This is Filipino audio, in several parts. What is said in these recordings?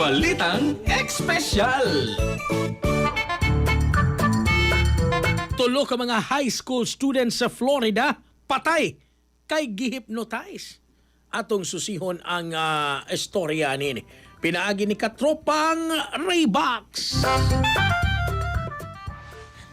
Balitang Espesyal. Tulo ka mga high school students sa Florida patay kay gi-hypnotize. Atong susihon ang istorya nini. Pinaagi ni katropang Raybox.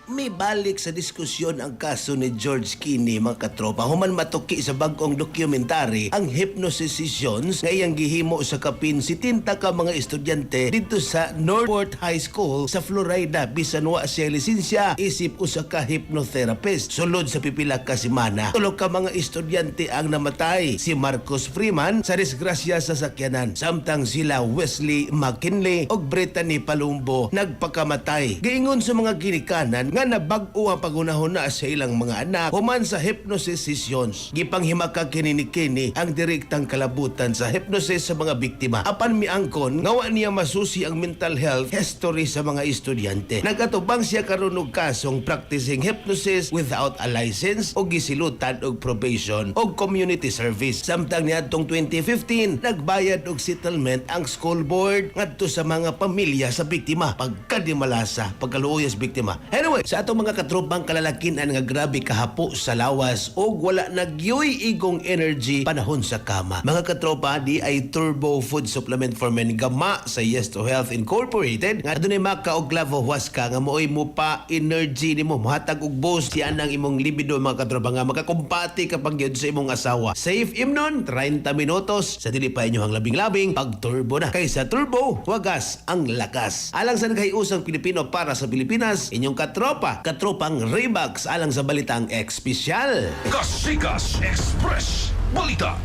May balik sa diskusyon ang kaso ni George Kinney, mga katropa. Human matuki sa bagong dokumentary ang hypnosis sessions nga iyang gihimo sa kapin 70 ka mga estudyante dito sa Northport High School sa Florida. Bisan wa siya lisensya, isip usa ka hypnotherapist. Sulod sa pipila ka semana, tulo ka mga estudyante ang namatay. Si Marcus Freeman sa disgrasya sa sakyanan. Samtang sila Wesley McKinley o Brittany Palumbo nagpakamatay. Giingon sa mga ginikanan nga nabag-o ang pagunahon na sa ilang mga anak human sa hypnosis sessions. Gipanghimaka kini ni Kinney ang direktang kalabutan sa hypnosis sa mga biktima. Apan miangkon nga wa niya masusi ang mental health history sa mga estudyante. Nagatubang siya karon og kasong practicing hypnosis without a license o gisilutan og probation o community service. Samtang niadtong 2015 nagbayad og settlement ang school board ngadto sa mga pamilya sa biktima pagkadimalasa pagkaluoy sa biktima. Anyway, sa atong mga katropang kalalakinan nga grabe kahapo sa lawas o wala nagyoy igong energy panahon sa kama. Mga katropa, di ay Turbo Food Supplement for Men gama sa Yes to Health Incorporated nga dunay maka og Glavo Huasca nga mooy mo pa energy nimo mohatag og boost yan ang imong libido, mga katropa, nga makakumpati kapag yun sa imong asawa. Safe imnon 30 minutos sa dili pa inyong labing-labing pag turbo na. Kaysa turbo, wagas ang lakas. Alang sa naghiusang Pilipino para sa Pilipinas, inyong katropang Raybox alang sa Balitang Espesyal. Kasikas Express. Balita